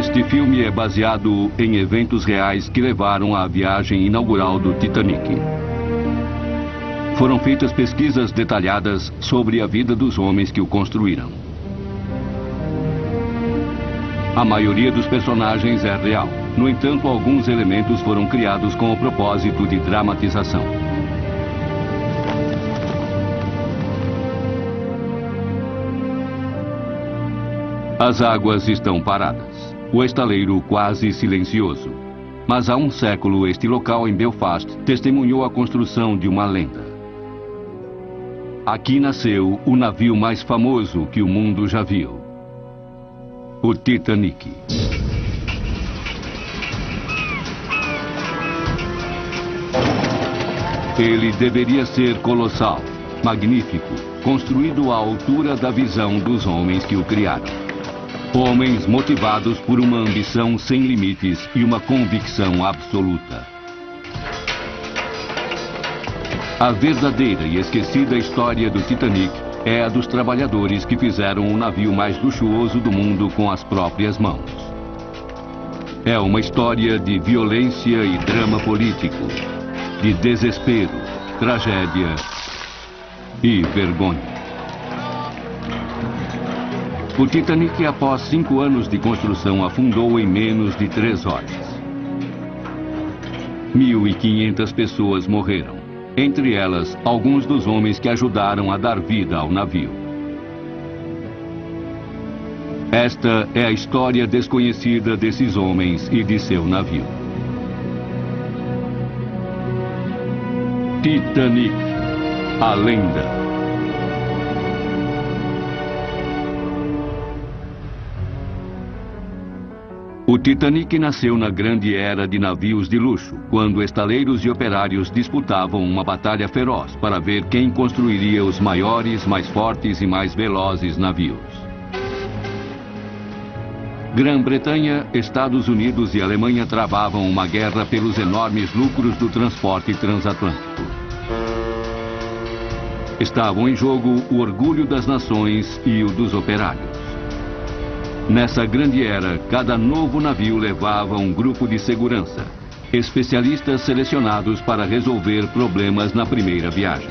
Este filme é baseado em eventos reais que levaram à viagem inaugural do Titanic. Foram feitas pesquisas detalhadas sobre a vida dos homens que o construíram. A maioria dos personagens é real. No entanto, alguns elementos foram criados com o propósito de dramatização. As águas estão paradas. O estaleiro quase silencioso. Mas há um século, este local em Belfast testemunhou a construção de uma lenda. Aqui nasceu o navio mais famoso que o mundo já viu. O Titanic. Ele deveria ser colossal, magnífico, construído à altura da visão dos homens que o criaram. Homens motivados por uma ambição sem limites e uma convicção absoluta. A verdadeira e esquecida história do Titanic é a dos trabalhadores que fizeram o navio mais luxuoso do mundo com as próprias mãos. É uma história de violência e drama político, de desespero, tragédia e vergonha. O Titanic, após 5 anos de construção, afundou em menos de 3 horas. 1.500 pessoas morreram. Entre elas, alguns dos homens que ajudaram a dar vida ao navio. Esta é a história desconhecida desses homens e de seu navio. Titanic, a lenda. O Titanic nasceu na grande era de navios de luxo, quando estaleiros e operários disputavam uma batalha feroz para ver quem construiria os maiores, mais fortes e mais velozes navios. Grã-Bretanha, Estados Unidos e Alemanha travavam uma guerra pelos enormes lucros do transporte transatlântico. Estavam em jogo o orgulho das nações e o dos operários. Nessa grande era, cada novo navio levava um grupo de segurança, especialistas selecionados para resolver problemas na primeira viagem.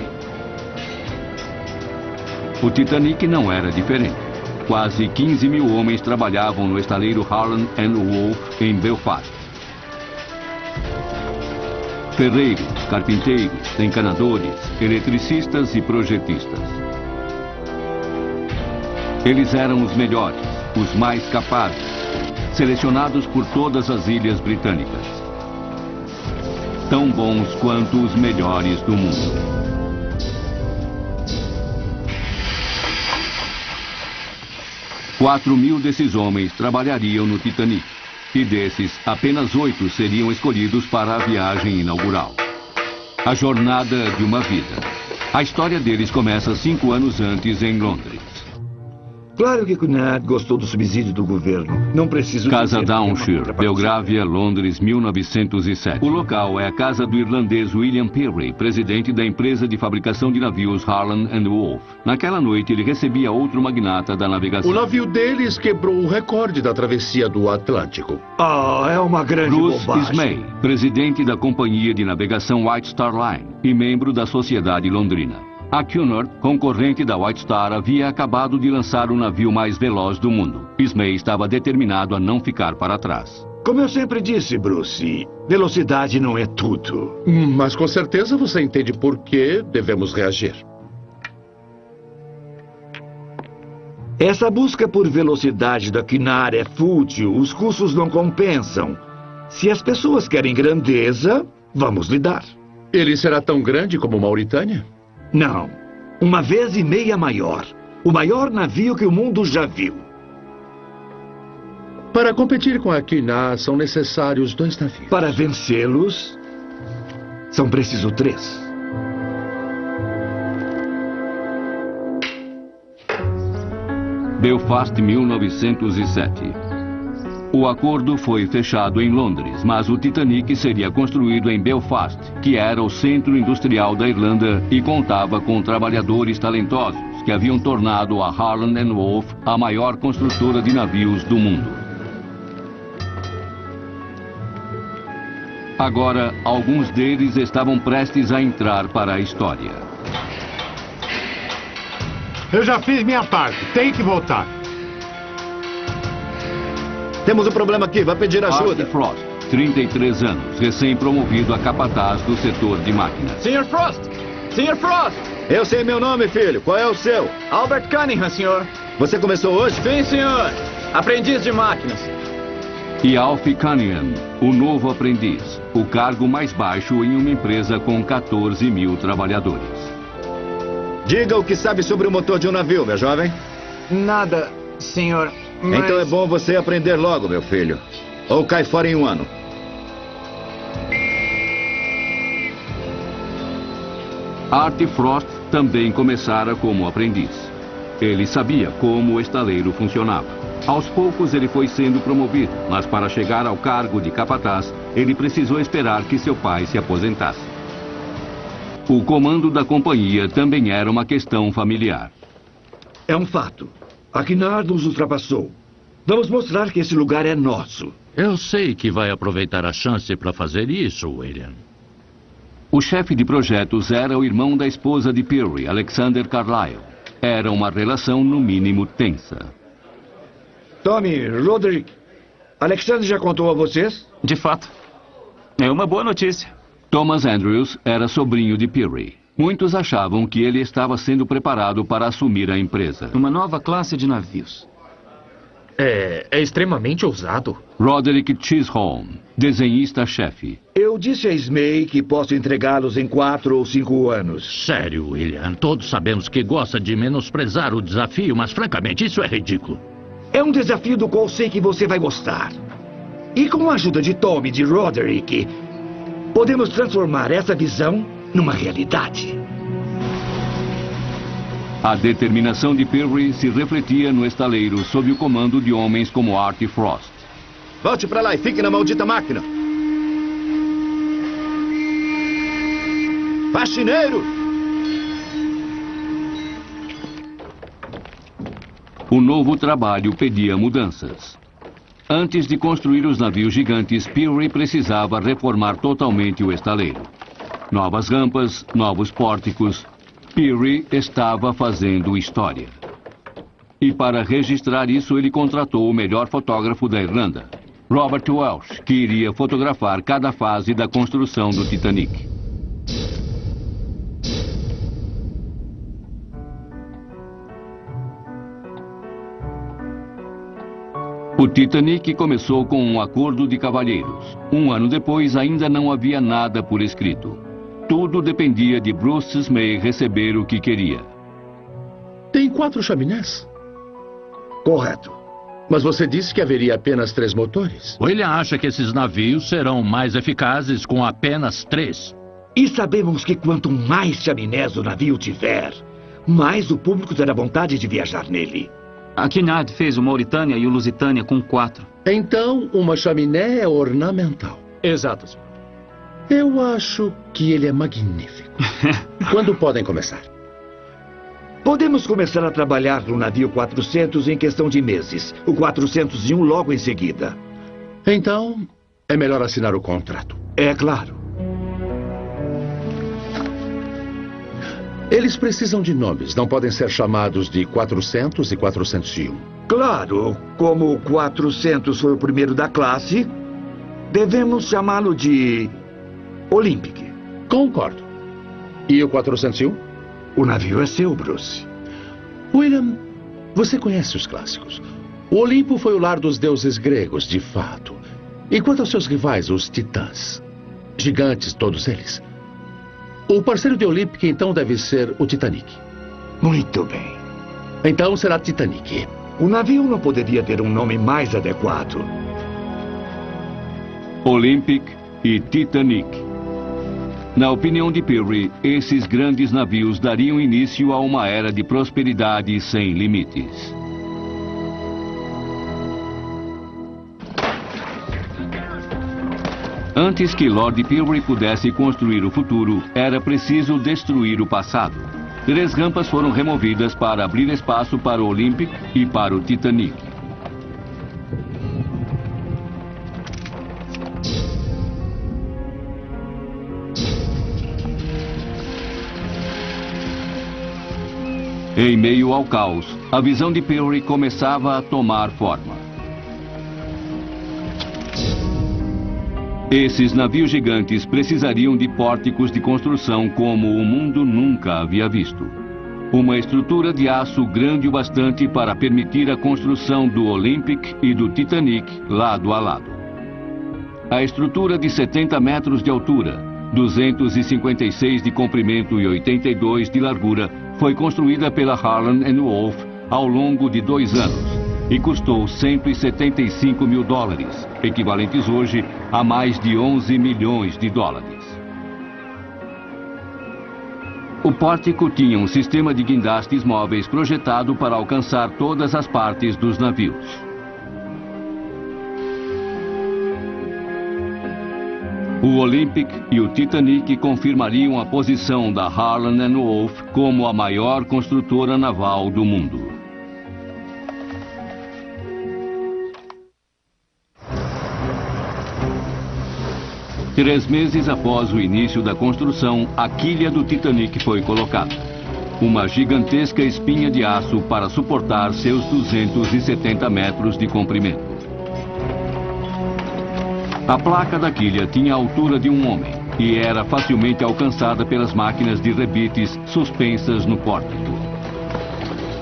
O Titanic não era diferente. Quase 15.000 homens trabalhavam no estaleiro Harland & Wolff em Belfast. Ferreiros, carpinteiros, encanadores, eletricistas e projetistas. Eles eram os melhores, os mais capazes, selecionados por todas as ilhas britânicas. Tão bons quanto os melhores do mundo. Quatro 4.000 desses homens trabalhariam no Titanic, e desses, apenas 8 seriam escolhidos para a viagem inaugural. A jornada de uma vida. A história deles começa 5 anos antes em Londres. Claro que Cunard gostou do subsídio do governo. Não preciso Casa Downshire, Belgravia, Londres, 1907. O local é a casa do irlandês William Peary, presidente da empresa de fabricação de navios Harland & Wolff. Naquela noite, ele recebia outro magnata da navegação. O navio deles quebrou o recorde da travessia do Atlântico. É uma grande Bruce bobagem. Ismay, presidente da companhia de navegação White Star Line e membro da Sociedade Londrina. A Cunard, concorrente da White Star, havia acabado de lançar o navio mais veloz do mundo. Ismay estava determinado a não ficar para trás. Como eu sempre disse, Bruce, velocidade não é tudo. Mas com certeza você entende por que devemos reagir. Essa busca por velocidade da Cunard é fútil, os custos não compensam. Se as pessoas querem grandeza, vamos lidar. Ele será tão grande como Mauritânia? Não. 1,5 vezes maior. O maior navio que o mundo já viu. Para competir com a Cunard, são necessários 2 navios. Para vencê-los, são precisos 3. Belfast, 1907. O acordo foi fechado em Londres, mas o Titanic seria construído em Belfast, que era o centro industrial da Irlanda e contava com trabalhadores talentosos que haviam tornado a Harland & Wolff a maior construtora de navios do mundo. Agora, alguns deles estavam prestes a entrar para a história. Eu já fiz minha parte. Tem que voltar. Temos um problema aqui. Vai pedir ajuda. Artie Frost, 33 anos, recém-promovido a capataz do setor de máquinas. Sr. Frost! Sr. Frost! Eu sei meu nome, filho. Qual é o seu? Albert Cunningham, senhor. Você começou hoje? Sim, senhor. Aprendiz de máquinas. E Alfie Cunningham, o novo aprendiz, o cargo mais baixo em uma empresa com 14 mil trabalhadores. Diga o que sabe sobre o motor de um navio, meu jovem. Nada, senhor. Mas... Então é bom você aprender logo, meu filho. Ou cai fora em um ano. Artie Frost também começara como aprendiz. Ele sabia como o estaleiro funcionava. Aos poucos ele foi sendo promovido, mas para chegar ao cargo de capataz, ele precisou esperar que seu pai se aposentasse. O comando da companhia também era uma questão familiar. É um fato. A Cunard nos ultrapassou. Vamos mostrar que esse lugar é nosso. Eu sei que vai aproveitar a chance para fazer isso, William. O chefe de projetos era o irmão da esposa de Peary, Alexander Carlyle. Era uma relação no mínimo tensa. Tommy, Roderick, Alexander já contou a vocês? De fato. É uma boa notícia. Thomas Andrews era sobrinho de Peary. Muitos achavam que ele estava sendo preparado para assumir a empresa. Uma nova classe de navios. É extremamente ousado. Roderick Chisholm, desenhista-chefe. Eu disse a Smay que posso entregá-los em 4 ou 5 anos. Sério, William. Todos sabemos que gosta de menosprezar o desafio, mas francamente isso é ridículo. É um desafio do qual sei que você vai gostar. E com a ajuda de Tommy e de Roderick, podemos transformar essa visão numa realidade. A determinação de Peary se refletia no estaleiro sob o comando de homens como Artie Frost. Volte pra lá e fique na maldita máquina. Faxineiro! O novo trabalho pedia mudanças. Antes de construir os navios gigantes, Peary precisava reformar totalmente o estaleiro. Novas rampas, novos pórticos. Peary estava fazendo história. E para registrar isso, ele contratou o melhor fotógrafo da Irlanda, Robert Welsh, que iria fotografar cada fase da construção do Titanic. O Titanic começou com um acordo de cavalheiros. Um ano depois, ainda não havia nada por escrito. Tudo dependia de Bruce Ismay receber o que queria. Tem 4 chaminés. Correto. Mas você disse que haveria apenas 3 motores. William acha que esses navios serão mais eficazes com apenas 3. E sabemos que quanto mais chaminés o navio tiver, mais o público terá vontade de viajar nele. A Cunard fez o Mauritânia e o Lusitânia com 4. Então, uma chaminé é ornamental. Exato, senhor. Eu acho que ele é magnífico. Quando podem começar? Podemos começar a trabalhar no navio 400 em questão de meses. O 401 logo em seguida. Então, é melhor assinar o contrato. É claro. Eles precisam de nomes. Não podem ser chamados de 400 e 401. Claro, como o 400 foi o primeiro da classe, devemos chamá-lo de Olympic. Concordo. E o 401? O navio é seu, Bruce. William, você conhece os clássicos. O Olimpo foi o lar dos deuses gregos, de fato. E quanto aos seus rivais, os titãs? Gigantes, todos eles. O parceiro de Olympic, então, deve ser o Titanic. Muito bem. Então será Titanic. O navio não poderia ter um nome mais adequado. Olympic e Titanic. Na opinião de Peary, esses grandes navios dariam início a uma era de prosperidade sem limites. Antes que Lord Peary pudesse construir o futuro, era preciso destruir o passado. 3 rampas foram removidas para abrir espaço para o Olympic e para o Titanic. Em meio ao caos, a visão de Peary começava a tomar forma. Esses navios gigantes precisariam de pórticos de construção como o mundo nunca havia visto. Uma estrutura de aço grande o bastante para permitir a construção do Olympic e do Titanic lado a lado. A estrutura de 70 metros de altura, 256 de comprimento e 82 de largura, foi construída pela Harland & Wolff ao longo de 2 anos e custou $175 mil, equivalentes hoje a mais de 11 milhões de dólares. O pórtico tinha um sistema de guindastes móveis projetado para alcançar todas as partes dos navios. O Olympic e o Titanic confirmariam a posição da Harland & Wolff como a maior construtora naval do mundo. Três meses após o início da construção, a quilha do Titanic foi colocada. Uma gigantesca espinha de aço para suportar seus 270 metros de comprimento. A placa da quilha tinha a altura de um homem e era facilmente alcançada pelas máquinas de rebites suspensas no pórtico.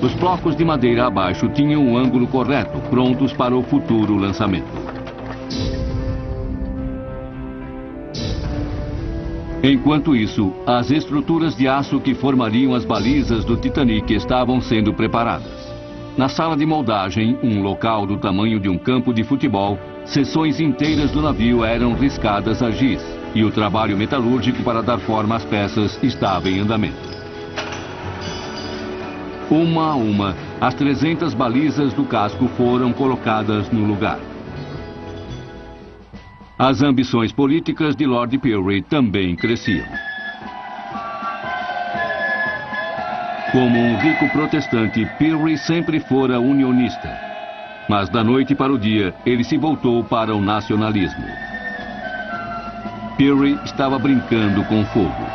Os blocos de madeira abaixo tinham o ângulo correto, prontos para o futuro lançamento. Enquanto isso, as estruturas de aço que formariam as balizas do Titanic estavam sendo preparadas. Na sala de moldagem, um local do tamanho de um campo de futebol, seções inteiras do navio eram riscadas a giz e o trabalho metalúrgico para dar forma às peças estava em andamento. Uma a uma, as 300 balizas do casco foram colocadas no lugar. As ambições políticas de Lord Peary também cresciam. Como um rico protestante, Peary sempre fora unionista. Mas da noite para o dia, ele se voltou para o nacionalismo. Peary estava brincando com fogo.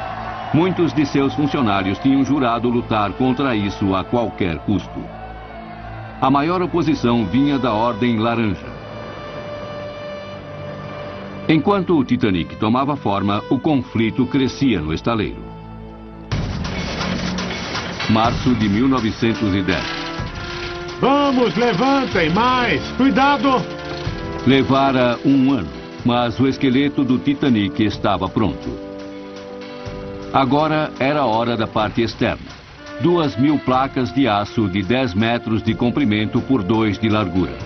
Muitos de seus funcionários tinham jurado lutar contra isso a qualquer custo. A maior oposição vinha da Ordem Laranja. Enquanto o Titanic tomava forma, o conflito crescia no estaleiro. Março de 1910. Vamos, levantem mais! Cuidado! Levara um ano, mas o esqueleto do Titanic estava pronto. Agora era a hora da parte externa. 2.000 placas de aço de 10 metros de comprimento por 2 de largura.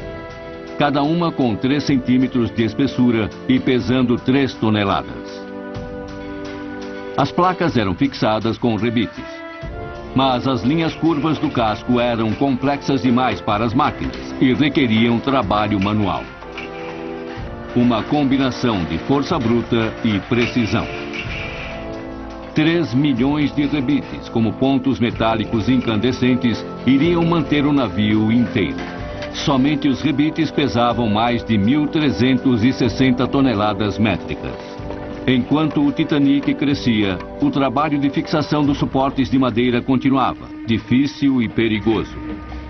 Cada uma com 3 centímetros de espessura e pesando 3 toneladas. As placas eram fixadas com rebites. Mas as linhas curvas do casco eram complexas demais para as máquinas e requeriam trabalho manual. Uma combinação de força bruta e precisão. 3 milhões de rebites, como pontos metálicos incandescentes, iriam manter o navio inteiro. Somente os rebites pesavam mais de 1.360 toneladas métricas. Enquanto o Titanic crescia, o trabalho de fixação dos suportes de madeira continuava, difícil e perigoso.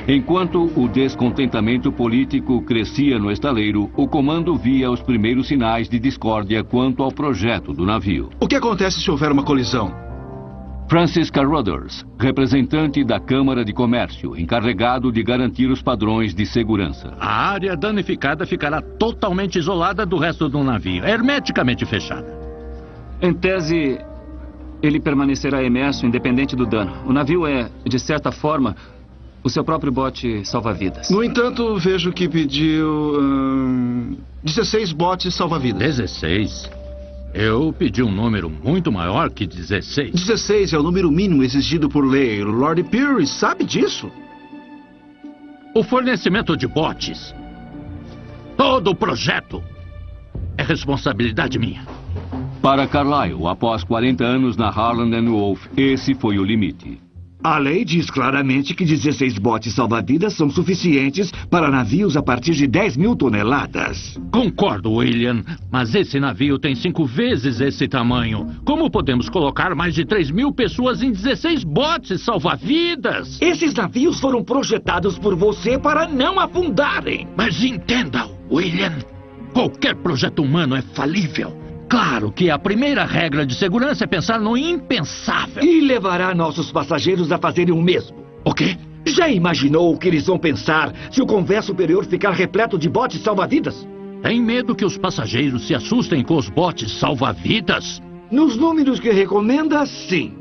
Enquanto o descontentamento político crescia no estaleiro, o comando via os primeiros sinais de discórdia quanto ao projeto do navio. O que acontece se houver uma colisão? Francis Carruthers, representante da Câmara de Comércio, encarregado de garantir os padrões de segurança. A área danificada ficará totalmente isolada do resto do navio, hermeticamente fechada. Em tese, ele permanecerá imerso independente do dano. O navio é, de certa forma, o seu próprio bote salva-vidas. No entanto, vejo que pediu 16 botes salva-vidas. 16? Eu pedi um número muito maior que 16. 16 é o número mínimo exigido por lei. O Lord Peary sabe disso. O fornecimento de botes, todo o projeto, é responsabilidade minha. Para Carlyle, após 40 anos na Harland & Wolff, esse foi o limite. A lei diz claramente que 16 botes salva-vidas são suficientes para navios a partir de 10 mil toneladas. Concordo, William, mas esse navio tem 5 vezes esse tamanho. Como podemos colocar mais de 3 mil pessoas em 16 botes salva-vidas? Esses navios foram projetados por você para não afundarem. Mas entenda, William, qualquer projeto humano é falível. Claro que a primeira regra de segurança é pensar no impensável. E levará nossos passageiros a fazerem o mesmo. O quê? Já imaginou o que eles vão pensar se o convés superior ficar repleto de botes salva-vidas? Tem medo que os passageiros se assustem com os botes salva-vidas? Nos números que recomenda, sim.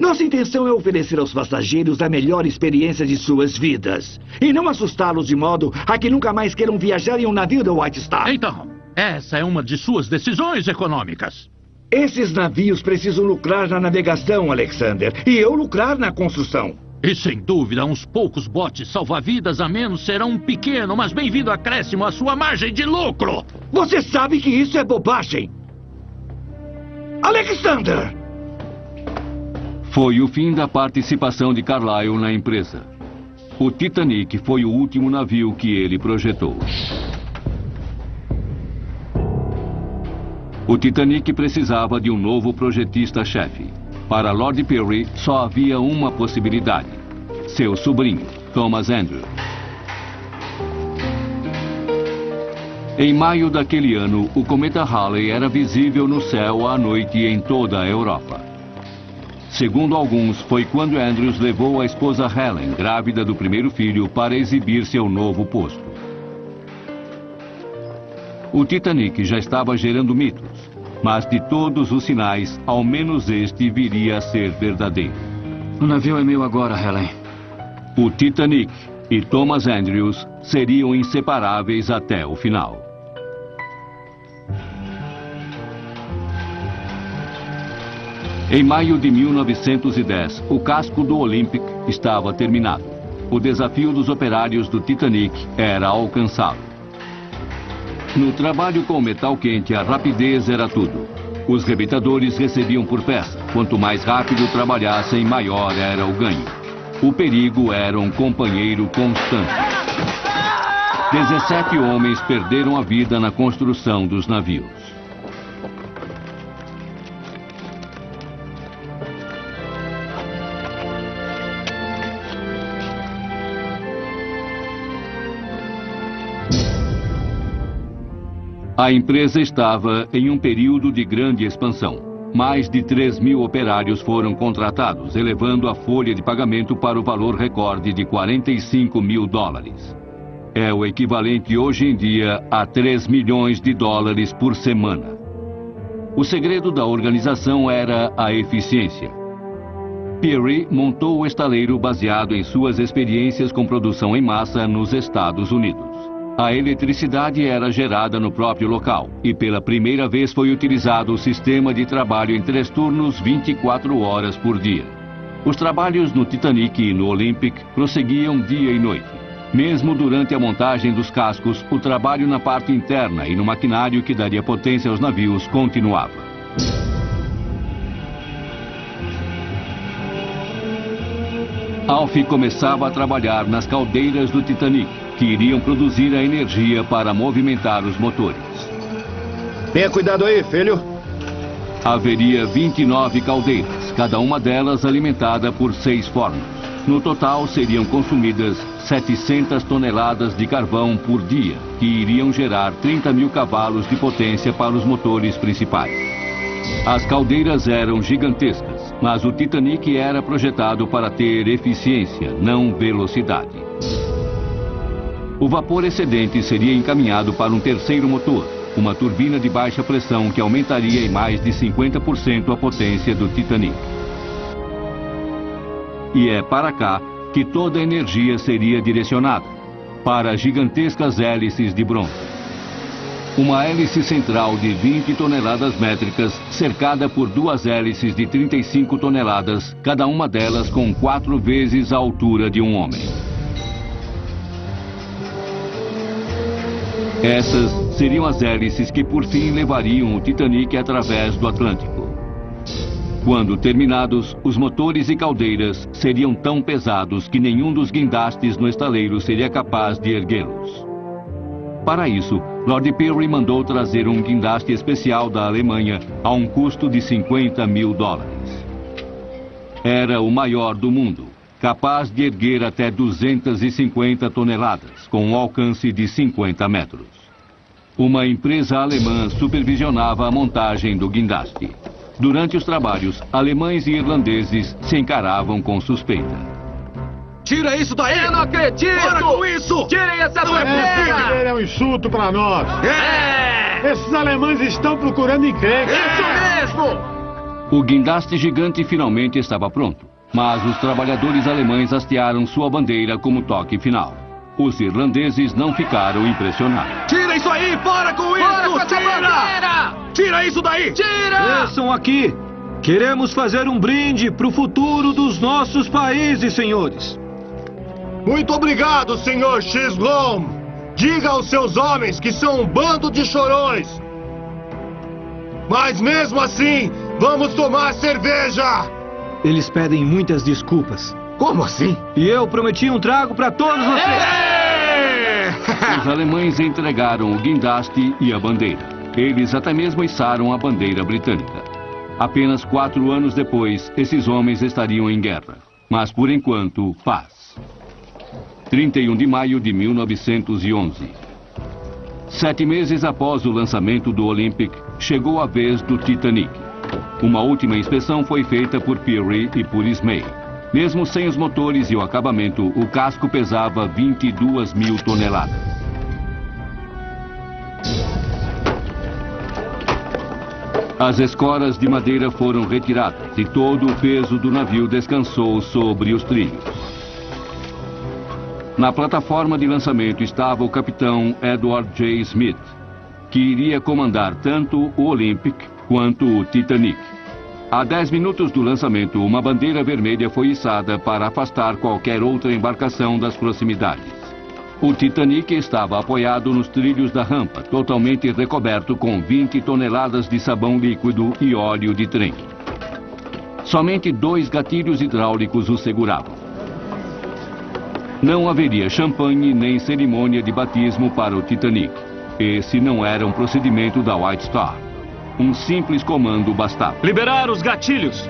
Nossa intenção é oferecer aos passageiros a melhor experiência de suas vidas. E não assustá-los de modo a que nunca mais queiram viajar em um navio da White Star. Então, essa é uma de suas decisões econômicas. Esses navios precisam lucrar na navegação, Alexander. E eu lucrar na construção. E sem dúvida, uns poucos botes salva-vidas a menos serão um pequeno, mas bem-vindo acréscimo à sua margem de lucro. Você sabe que isso é bobagem. Alexander! Foi o fim da participação de Carlyle na empresa. O Titanic foi o último navio que ele projetou. O Titanic precisava de um novo projetista-chefe. Para Lord Pirrie, só havia uma possibilidade: seu sobrinho, Thomas Andrews. Em maio daquele ano, o cometa Halley era visível no céu à noite em toda a Europa. Segundo alguns, foi quando Andrews levou a esposa Helen, grávida do primeiro filho, para exibir seu novo posto. O Titanic já estava gerando mitos, mas de todos os sinais, ao menos este viria a ser verdadeiro. O navio é meu agora, Helen. O Titanic e Thomas Andrews seriam inseparáveis até o final. Em maio de 1910, o casco do Olympic estava terminado. O desafio dos operários do Titanic era alcançá-lo. No trabalho com metal quente, a rapidez era tudo. Os rebitadores recebiam por peça. Quanto mais rápido trabalhassem, maior era o ganho. O perigo era um companheiro constante. 17 homens perderam a vida na construção dos navios. A empresa estava em um período de grande expansão. Mais de 3 mil operários foram contratados, elevando a folha de pagamento para o valor recorde de $45 mil. É o equivalente hoje em dia a $3 milhões por semana. O segredo da organização era a eficiência. Pirrie montou o estaleiro baseado em suas experiências com produção em massa nos Estados Unidos. A eletricidade era gerada no próprio local e pela primeira vez foi utilizado o sistema de trabalho em 3 turnos 24 horas por dia. Os trabalhos no Titanic e no Olympic prosseguiam dia e noite. Mesmo durante a montagem dos cascos, o trabalho na parte interna e no maquinário que daria potência aos navios continuava. Alf começava a trabalhar nas caldeiras do Titanic, que iriam produzir a energia para movimentar os motores. Tenha cuidado aí, filho. Haveria 29 caldeiras, cada uma delas alimentada por 6 fornos. No total, seriam consumidas 700 toneladas de carvão por dia, que iriam gerar 30 mil cavalos de potência para os motores principais. As caldeiras eram gigantescas, mas o Titanic era projetado para ter eficiência, não velocidade. O vapor excedente seria encaminhado para um terceiro motor, uma turbina de baixa pressão que aumentaria em mais de 50% a potência do Titanic. E é para cá que toda a energia seria direcionada, para gigantescas hélices de bronze. Uma hélice central de 20 toneladas métricas, cercada por 2 hélices de 35 toneladas, cada uma delas com 4 vezes a altura de um homem. Essas seriam as hélices que por fim levariam o Titanic através do Atlântico. Quando terminados, os motores e caldeiras seriam tão pesados que nenhum dos guindastes no estaleiro seria capaz de erguê-los. Para isso, Lord Pirrie mandou trazer um guindaste especial da Alemanha a um custo de $50 mil. Era o maior do mundo, capaz de erguer até 250 toneladas, com um alcance de 50 metros. Uma empresa alemã supervisionava a montagem do guindaste. Durante os trabalhos, alemães e irlandeses se encaravam com suspeita. Tira isso daí! Eu não acredito! Para com isso! Tirem essa doideira! Ele é um insulto pra nós. Esses alemães estão procurando encrenca. Isso mesmo! O guindaste gigante finalmente estava pronto, mas os trabalhadores alemães hastearam sua bandeira como toque final. Os irlandeses não ficaram impressionados. Tira isso aí! Para com isso! Para com essa bandeira! Tira isso daí! Tira! Desçam aqui! Queremos fazer um brinde pro futuro dos nossos países, senhores! Muito obrigado, senhor Chisholm! Diga aos seus homens que são um bando de chorões! Mas mesmo assim, vamos tomar cerveja! Eles pedem muitas desculpas. Como assim? E eu prometi um trago para todos vocês! Os alemães entregaram o guindaste e a bandeira. Eles até mesmo içaram a bandeira britânica. Apenas 4 anos depois, esses homens estariam em guerra. Mas, por enquanto, paz. 31 de maio de 1911. 7 meses após o lançamento do Olympic, chegou a vez do Titanic. Uma última inspeção foi feita por Pirrie e por Ismay. Mesmo sem os motores e o acabamento, o casco pesava 22 mil toneladas. As escoras de madeira foram retiradas e todo o peso do navio descansou sobre os trilhos. Na plataforma de lançamento estava o capitão Edward J. Smith, que iria comandar tanto o Olympic quanto o Titanic. A 10 minutos do lançamento, uma bandeira vermelha foi içada para afastar qualquer outra embarcação das proximidades. O Titanic estava apoiado nos trilhos da rampa, totalmente recoberto com 20 toneladas de sabão líquido e óleo de trem. Somente 2 gatilhos hidráulicos o seguravam. Não haveria champanhe nem cerimônia de batismo para o Titanic. Esse não era um procedimento da White Star. Um simples comando bastava. Liberar os gatilhos!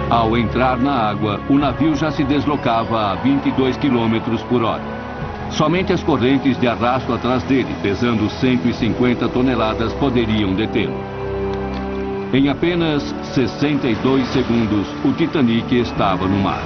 Ao entrar na água, o navio já se deslocava a 22 km por hora. Somente as correntes de arrasto atrás dele, pesando 150 toneladas, poderiam detê-lo. Em apenas 62 segundos, o Titanic estava no mar.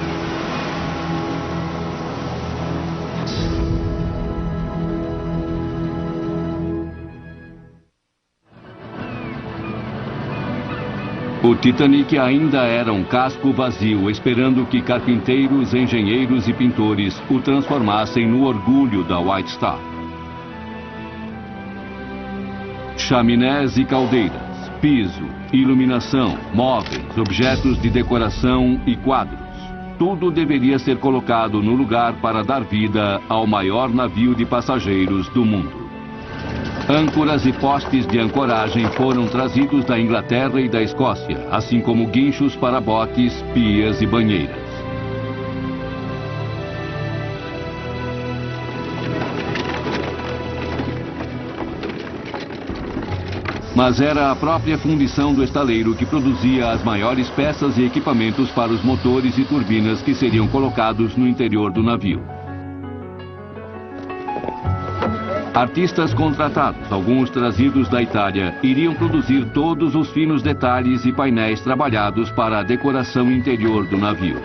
O Titanic ainda era um casco vazio, esperando que carpinteiros, engenheiros e pintores o transformassem no orgulho da White Star. Chaminés e caldeiras, piso, iluminação, móveis, objetos de decoração e quadros. Tudo deveria ser colocado no lugar para dar vida ao maior navio de passageiros do mundo. Âncoras e postes de ancoragem foram trazidos da Inglaterra e da Escócia, assim como guinchos para botes, pias e banheiras. Mas era a própria fundição do estaleiro que produzia as maiores peças e equipamentos para os motores e turbinas que seriam colocados no interior do navio. Artistas contratados, alguns trazidos da Itália, iriam produzir todos os finos detalhes e painéis trabalhados para a decoração interior do navio.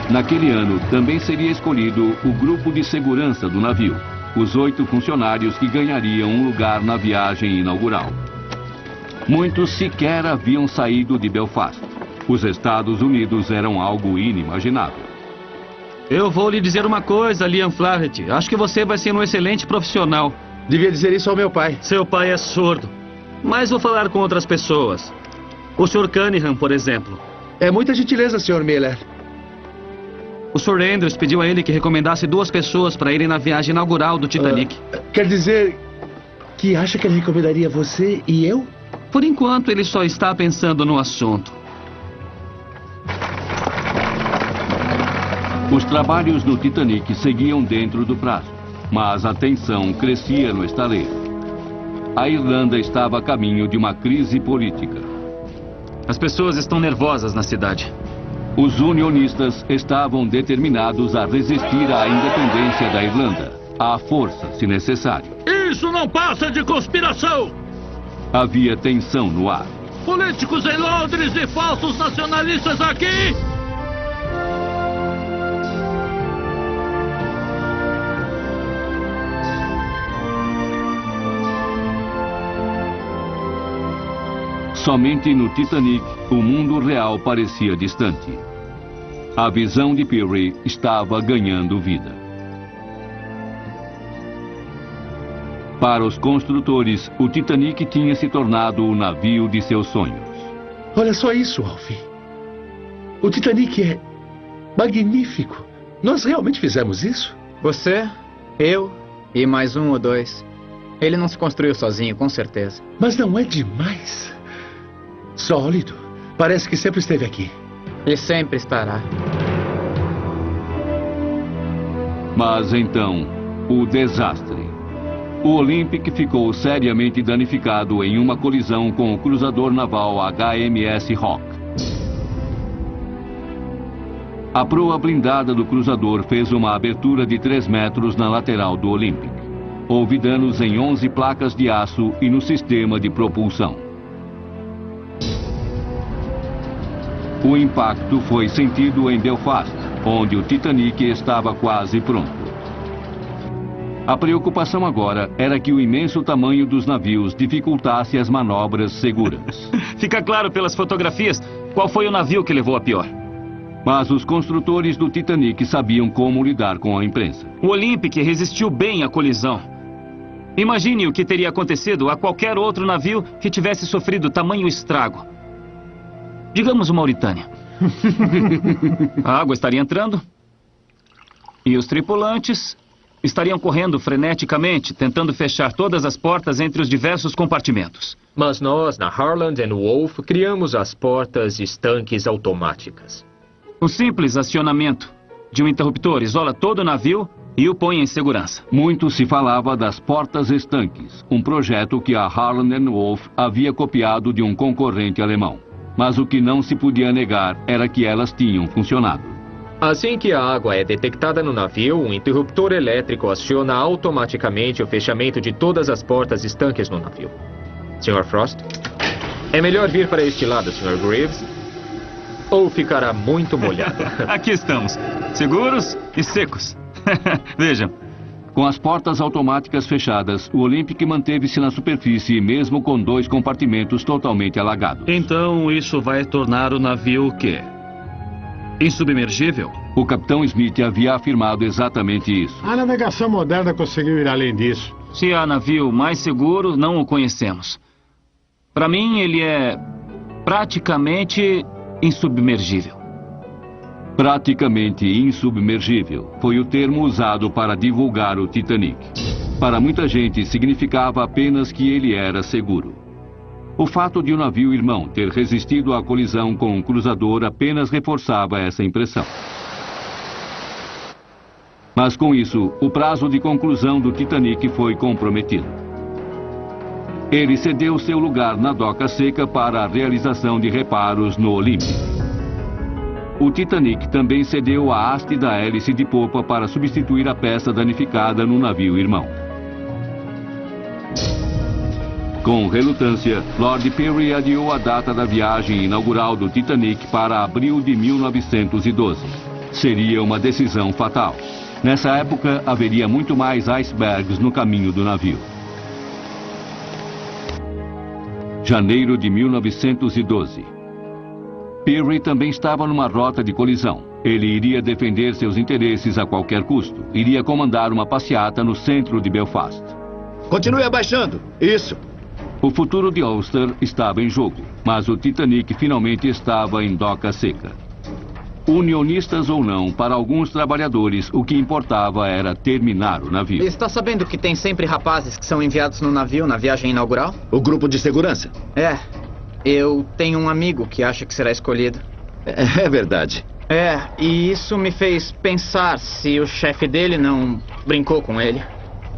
Naquele ano, também seria escolhido o grupo de segurança do navio. os 8 funcionários que ganhariam um lugar na viagem inaugural. Muitos sequer haviam saído de Belfast. Os Estados Unidos eram algo inimaginável. Eu vou lhe dizer uma coisa, Liam Flaherty. Acho que você vai ser um excelente profissional. Devia dizer isso ao meu pai. Seu pai é surdo. Mas vou falar com outras pessoas. O Sr. Cunningham, por exemplo. É muita gentileza, Sr. Miller. O Sr. Andrews pediu a ele que recomendasse 2 pessoas para irem na viagem inaugural do Titanic. Quer dizer que acha que ele recomendaria você e eu? Por enquanto, ele só está pensando no assunto. Os trabalhos do Titanic seguiam dentro do prazo, mas a tensão crescia no estaleiro. A Irlanda estava a caminho de uma crise política. As pessoas estão nervosas na cidade. Os unionistas estavam determinados a resistir à independência da Irlanda, à força, se necessário. Isso não passa de conspiração! Havia tensão no ar. Políticos em Londres e falsos nacionalistas aqui! Somente no Titanic, o mundo real parecia distante. A visão de Peary estava ganhando vida. Para os construtores, o Titanic tinha se tornado o navio de seus sonhos. Olha só isso, Alfie. O Titanic é magnífico. Nós realmente fizemos isso? Você, eu e mais 1 ou 2. Ele não se construiu sozinho, com certeza. Mas não é demais? Sólido. Parece que sempre esteve aqui. E sempre estará. Mas então, o desastre. O Olympic ficou seriamente danificado em uma colisão com o cruzador naval HMS Rock. A proa blindada do cruzador fez uma abertura de 3 metros na lateral do Olympic. Houve danos em 11 placas de aço e no sistema de propulsão. O impacto foi sentido em Belfast, onde o Titanic estava quase pronto. A preocupação agora era que o imenso tamanho dos navios dificultasse as manobras seguras. Fica claro pelas fotografias qual foi o navio que levou a pior. Mas os construtores do Titanic sabiam como lidar com a imprensa. O Olympic resistiu bem à colisão. Imagine o que teria acontecido a qualquer outro navio que tivesse sofrido tamanho estrago. Digamos o Mauritânia. A água estaria entrando e os tripulantes estariam correndo freneticamente, tentando fechar todas as portas entre os diversos compartimentos. Mas nós, na Harland & Wolff, criamos as portas estanques automáticas. O simples acionamento de um interruptor isola todo o navio e o põe em segurança. Muito se falava das portas estanques, um projeto que a Harland & Wolff havia copiado de um concorrente alemão. Mas o que não se podia negar era que elas tinham funcionado. Assim que a água é detectada no navio, um interruptor elétrico aciona automaticamente o fechamento de todas as portas estanques no navio. Sr. Frost, é melhor vir para este lado, Sr. Greaves, ou ficará muito molhado. Aqui estamos, seguros e secos. Vejam. Com as portas automáticas fechadas, o Olympic manteve-se na superfície, mesmo com 2 compartimentos totalmente alagados. Então isso vai tornar o navio o quê? Insubmergível? O capitão Smith havia afirmado exatamente isso. A navegação moderna conseguiu ir além disso. Se há navio mais seguro, não o conhecemos. Para mim, ele é praticamente insubmergível. Praticamente insubmergível foi o termo usado para divulgar o Titanic. Para muita gente, significava apenas que ele era seguro. O fato de o navio irmão ter resistido à colisão com um cruzador apenas reforçava essa impressão. Mas com isso, o prazo de conclusão do Titanic foi comprometido. Ele cedeu seu lugar na doca seca para a realização de reparos no Olympic. O Titanic também cedeu a haste da hélice de popa para substituir a peça danificada no navio irmão. Com relutância, Lord Peary adiou a data da viagem inaugural do Titanic para abril de 1912. Seria uma decisão fatal. Nessa época, haveria muito mais icebergs no caminho do navio. Janeiro de 1912. Peary também estava numa rota de colisão. Ele iria defender seus interesses a qualquer custo. Iria comandar uma passeata no centro de Belfast. Continue abaixando. Isso. O futuro de Ulster estava em jogo, mas o Titanic finalmente estava em doca seca. Unionistas ou não, para alguns trabalhadores, o que importava era terminar o navio. Está sabendo que tem sempre rapazes que são enviados no navio na viagem inaugural? O grupo de segurança? É. Eu tenho um amigo que acha que será escolhido. É verdade. É, e isso me fez pensar se o chefe dele não brincou com ele.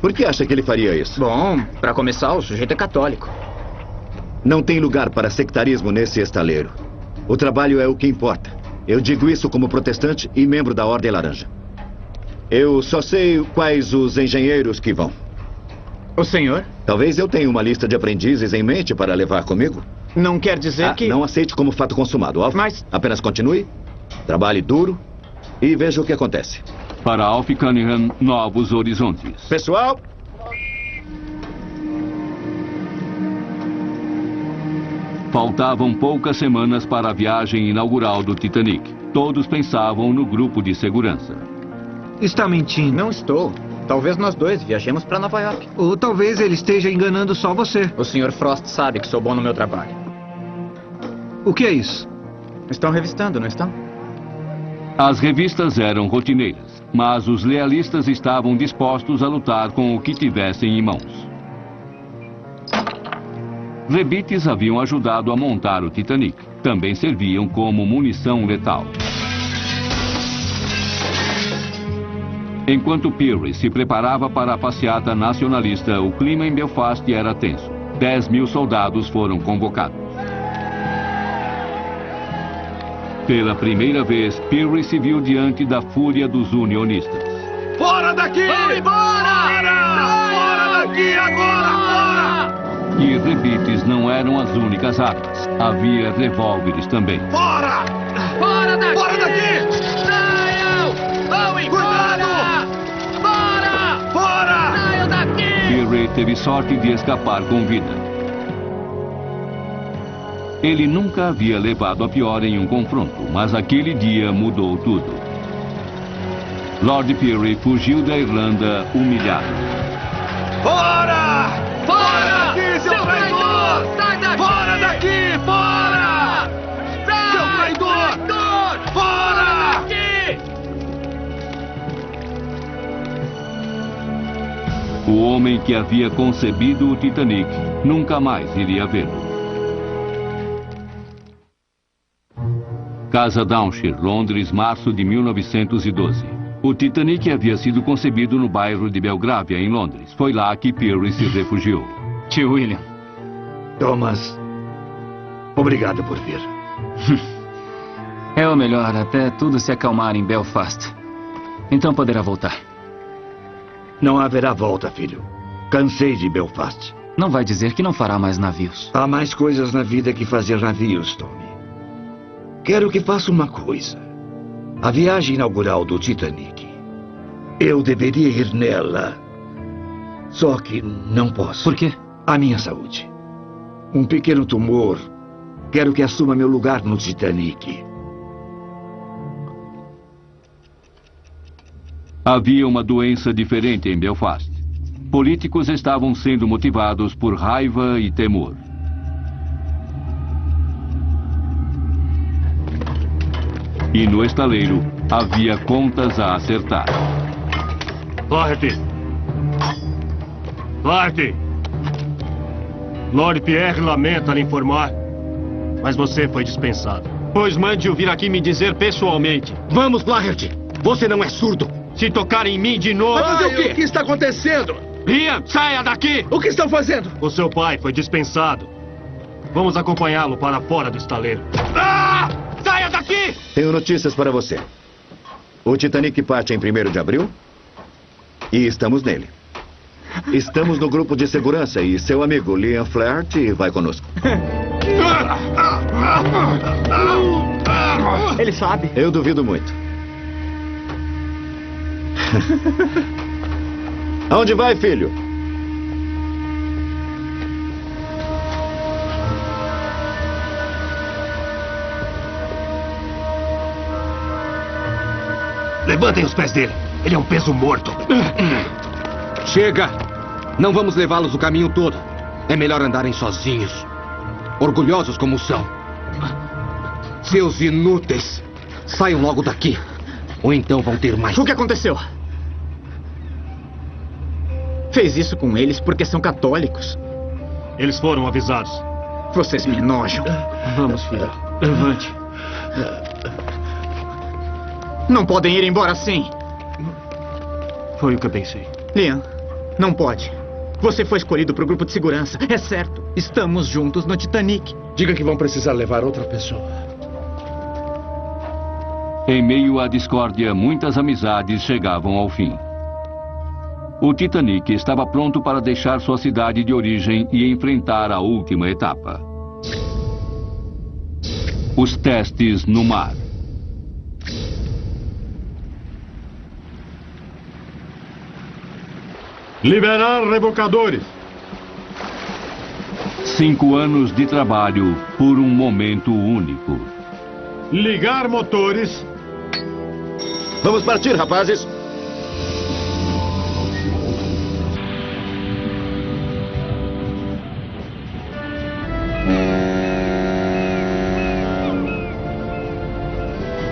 Por que acha que ele faria isso? Bom, para começar, o sujeito é católico. Não tem lugar para sectarismo nesse estaleiro. O trabalho é o que importa. Eu digo isso como protestante e membro da Ordem Laranja. Eu só sei quais os engenheiros que vão. O senhor? Talvez eu tenha uma lista de aprendizes em mente para levar comigo. Não quer dizer que... Não aceite como fato consumado, Alf. Mas... Apenas continue, trabalhe duro e veja o que acontece. Para Alf Cunningham, novos horizontes. Pessoal! Faltavam poucas semanas para a viagem inaugural do Titanic. Todos pensavam no grupo de segurança. Está mentindo. Não estou. Talvez nós dois viajemos para Nova York. Ou talvez ele esteja enganando só você. O Sr. Frost sabe que sou bom no meu trabalho. O que é isso? Estão revistando, não estão? As revistas eram rotineiras, mas os lealistas estavam dispostos a lutar com o que tivessem em mãos. Rebites haviam ajudado a montar o Titanic. Também serviam como munição letal. Enquanto Peary se preparava para a passeata nacionalista, o clima em Belfast era tenso. 10.000 soldados foram convocados. Pela primeira vez, Peary se viu diante da fúria dos unionistas. Fora daqui! Vamos embora! Fora daqui agora! Fora! E rebites não eram as únicas armas. Havia revólveres também. Fora! Fora daqui! Fora daqui! Saiam! Vão embora! Fora! Fora! Saiam daqui! Peary teve sorte de escapar com vida. Ele nunca havia levado a pior em um confronto, mas aquele dia mudou tudo. Lord Peary fugiu da Irlanda humilhado. Fora! Fora daqui, seu traidor! Sai daqui! Fora daqui! Fora! Sai! Seu traidor! Fora daqui! O homem que havia concebido o Titanic nunca mais iria vê-lo. Casa Downshire, Londres, março de 1912. O Titanic havia sido concebido no bairro de Belgravia, em Londres. Foi lá que Peary se refugiou. Tio William. Thomas, obrigado por vir. É o melhor até tudo se acalmar em Belfast. Então poderá voltar. Não haverá volta, filho. Cansei de Belfast. Não vai dizer que não fará mais navios. Há mais coisas na vida que fazer navios, Tommy. Quero que faça uma coisa. A viagem inaugural do Titanic. Eu deveria ir nela. Só que não posso. Por quê? A minha saúde. Um pequeno tumor. Quero que assuma meu lugar no Titanic. Havia uma doença diferente em Belfast. Políticos estavam sendo motivados por raiva e temor. E no estaleiro havia contas a acertar. Flaherty! Flaherty! Lord Pierre lamenta lhe informar, mas você foi dispensado. Pois mande-o vir aqui me dizer pessoalmente. Vamos, Flaherty! Você não é surdo! Se tocar em mim de novo... Vai fazer o quê? O que está acontecendo? Ian, saia daqui! O que estão fazendo? O seu pai foi dispensado. Vamos acompanhá-lo para fora do estaleiro. Ah! Saia daqui! Tenho notícias para você. O Titanic parte em 1º de abril e estamos nele. Estamos no grupo de segurança e seu amigo Liam Flaherty vai conosco. Ele sabe. Eu duvido muito. Aonde vai, filho? Levantem os pés dele. Ele é um peso morto. Chega! Não vamos levá-los o caminho todo. É melhor andarem sozinhos. Orgulhosos como são. Seus inúteis. Saiam logo daqui. Ou então vão ter mais. O que aconteceu? Fez isso com eles porque são católicos. Eles foram avisados. Vocês me enojam. Vamos, filho. Levante. Não podem ir embora assim. Foi o que eu pensei. Liam, não pode. Você foi escolhido para o grupo de segurança. É certo. Estamos juntos no Titanic. Diga que vão precisar levar outra pessoa. Em meio à discórdia, muitas amizades chegavam ao fim. O Titanic estava pronto para deixar sua cidade de origem e enfrentar a última etapa. Os testes no mar. Liberar rebocadores. 5 anos de trabalho por um momento único. Ligar motores. Vamos partir, rapazes.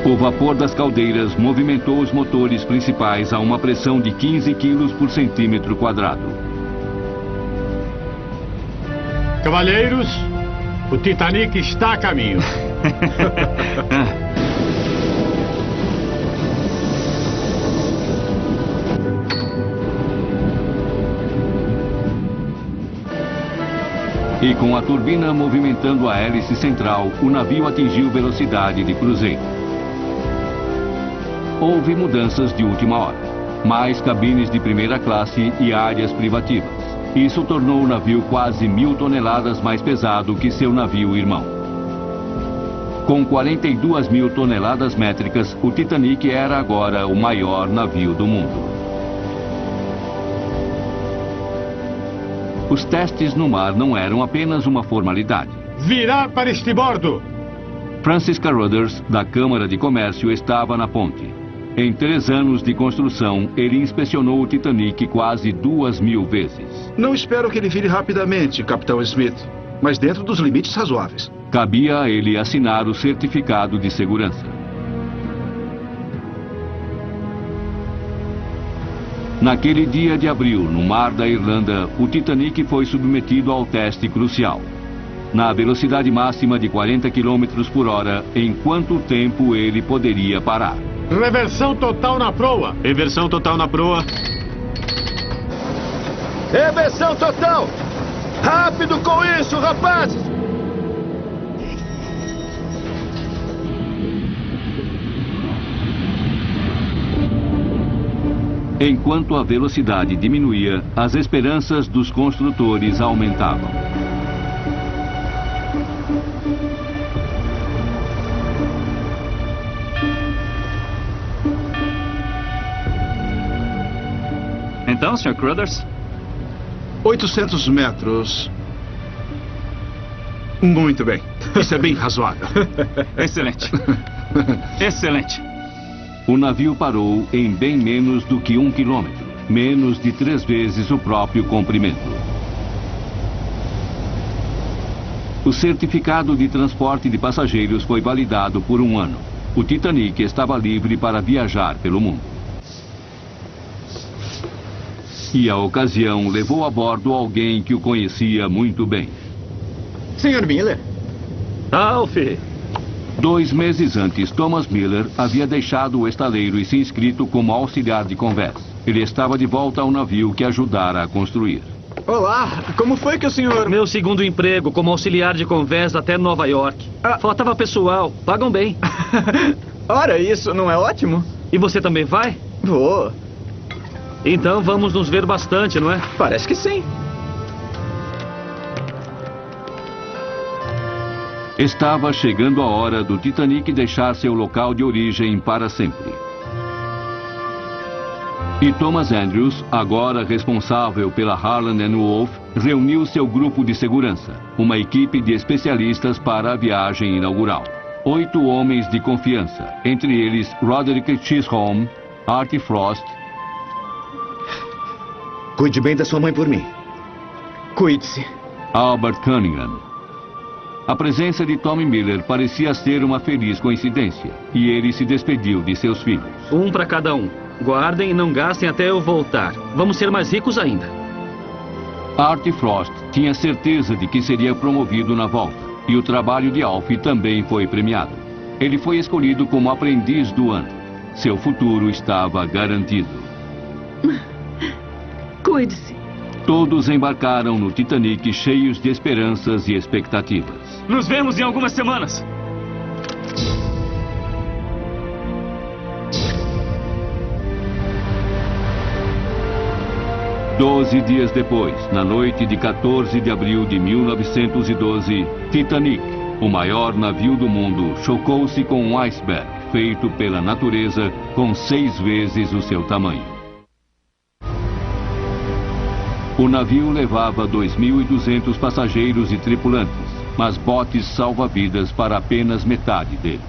O vapor das caldeiras movimentou os motores principais a uma pressão de 15 quilos por centímetro quadrado. Cavalheiros, o Titanic está a caminho. E com a turbina movimentando a hélice central, o navio atingiu velocidade de cruzeiro. Houve mudanças de última hora. Mais cabines de primeira classe e áreas privativas. Isso tornou o navio quase 1.000 toneladas mais pesado que seu navio irmão. Com 42.000 toneladas métricas, o Titanic era agora o maior navio do mundo. Os testes no mar não eram apenas uma formalidade. Virar para estibordo! Francis Carruthers, da Câmara de Comércio, estava na ponte. Em 3 anos de construção, ele inspecionou o Titanic quase 2.000 vezes. Não espero que ele vire rapidamente, Capitão Smith, mas dentro dos limites razoáveis. Cabia a ele assinar o certificado de segurança. Naquele dia de abril, no mar da Irlanda, o Titanic foi submetido ao teste crucial. Na velocidade máxima de 40 km por hora, em quanto tempo ele poderia parar? Reversão total na proa. Reversão total na proa. Reversão total! Rápido com isso, rapazes! Enquanto a velocidade diminuía, as esperanças dos construtores aumentavam. Então, Sr. Carruthers? 800 metros. Muito bem. Isso é bem razoável. Excelente. Excelente. O navio parou em bem menos do que 1 quilômetro, menos de 3 vezes o próprio comprimento. O certificado de transporte de passageiros foi validado por 1 ano. O Titanic estava livre para viajar pelo mundo. E a ocasião levou a bordo alguém que o conhecia muito bem. Sr. Miller? Alfie! 2 meses antes, Thomas Miller havia deixado o estaleiro e se inscrito como auxiliar de convés. Ele estava de volta ao navio que ajudara a construir. Olá, como foi que o senhor... Meu segundo emprego como auxiliar de convés até Nova York. Faltava pessoal, pagam bem. Ora, isso não é ótimo? E você também vai? Vou. Então vamos nos ver bastante, não é? Parece que sim. Estava chegando a hora do Titanic deixar seu local de origem para sempre. E Thomas Andrews, agora responsável pela Harland & Wolff, reuniu seu grupo de segurança, uma equipe de especialistas para a viagem inaugural. 8 homens de confiança, entre eles Roderick Chisholm, Artie Frost. Cuide bem da sua mãe por mim. Cuide-se. Albert Cunningham. A presença de Tommy Miller parecia ser uma feliz coincidência, e ele se despediu de seus filhos. Um para cada um. Guardem e não gastem até eu voltar. Vamos ser mais ricos ainda. Artie Frost tinha certeza de que seria promovido na volta, e o trabalho de Alf também foi premiado. Ele foi escolhido como aprendiz do ano. Seu futuro estava garantido. Cuide-se. Todos embarcaram no Titanic cheios de esperanças e expectativas. Nos vemos em algumas semanas. Doze dias depois, na noite de 14 de abril de 1912, Titanic, o maior navio do mundo, chocou-se com um iceberg feito pela natureza com 6 vezes o seu tamanho. O navio levava 2.200 passageiros e tripulantes, mas botes salva-vidas para apenas metade deles.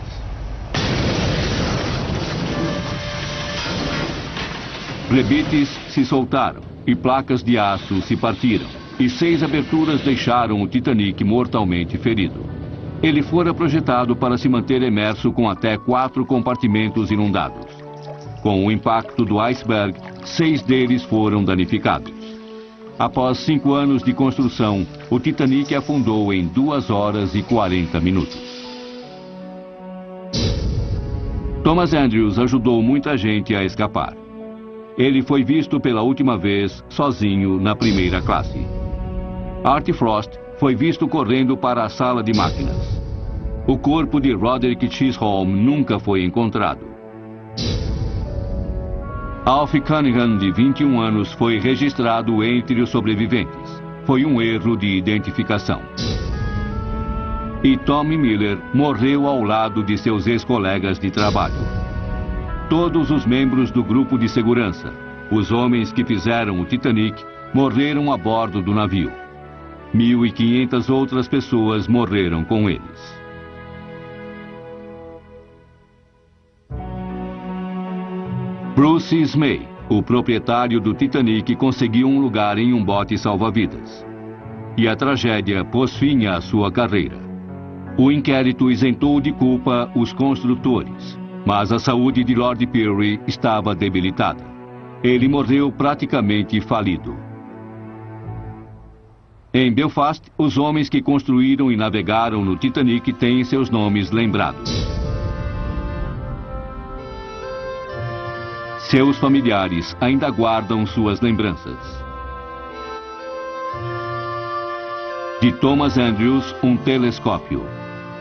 Rebites se soltaram e placas de aço se partiram, e 6 aberturas deixaram o Titanic mortalmente ferido. Ele fora projetado para se manter imerso com até 4 compartimentos inundados. Com o impacto do iceberg, 6 deles foram danificados. Após 5 anos de construção, o Titanic afundou em 2 horas e 40 minutos. Thomas Andrews ajudou muita gente a escapar. Ele foi visto pela última vez sozinho na primeira classe. Artie Frost foi visto correndo para a sala de máquinas. O corpo de Roderick Chisholm nunca foi encontrado. Alf Cunningham, de 21 anos, foi registrado entre os sobreviventes. Foi um erro de identificação. E Tommy Miller morreu ao lado de seus ex-colegas de trabalho. Todos os membros do grupo de segurança, os homens que fizeram o Titanic, morreram a bordo do navio. 1.500 outras pessoas morreram com eles. Bruce Ismay, o proprietário do Titanic, conseguiu um lugar em um bote salva-vidas. E a tragédia pôs fim à sua carreira. O inquérito isentou de culpa os construtores, mas a saúde de Lord Peary estava debilitada. Ele morreu praticamente falido. Em Belfast, os homens que construíram e navegaram no Titanic têm seus nomes lembrados. Seus familiares ainda guardam suas lembranças. De Thomas Andrews, um telescópio.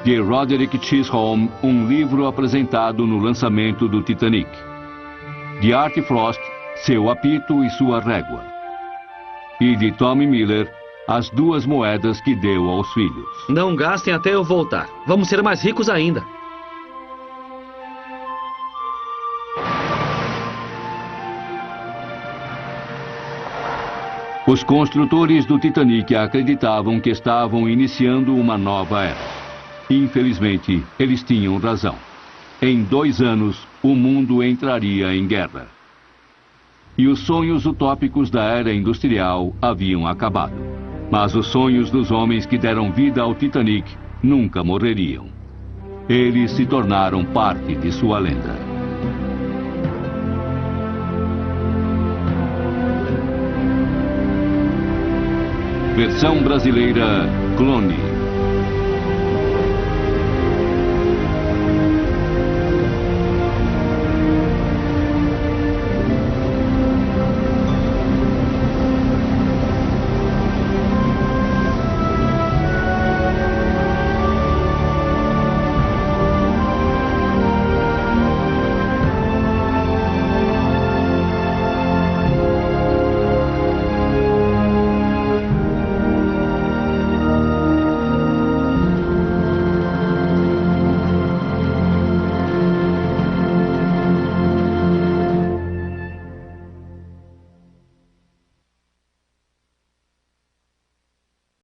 De Roderick Chisholm, um livro apresentado no lançamento do Titanic. De Artie Frost, seu apito e sua régua. E de Tommy Miller, as 2 moedas que deu aos filhos. Não gastem até eu voltar. Vamos ser mais ricos ainda. Os construtores do Titanic acreditavam que estavam iniciando uma nova era. Infelizmente, eles tinham razão. Em 2 anos, o mundo entraria em guerra. E os sonhos utópicos da era industrial haviam acabado. Mas os sonhos dos homens que deram vida ao Titanic nunca morreriam. Eles se tornaram parte de sua lenda. Versão brasileira, Clone.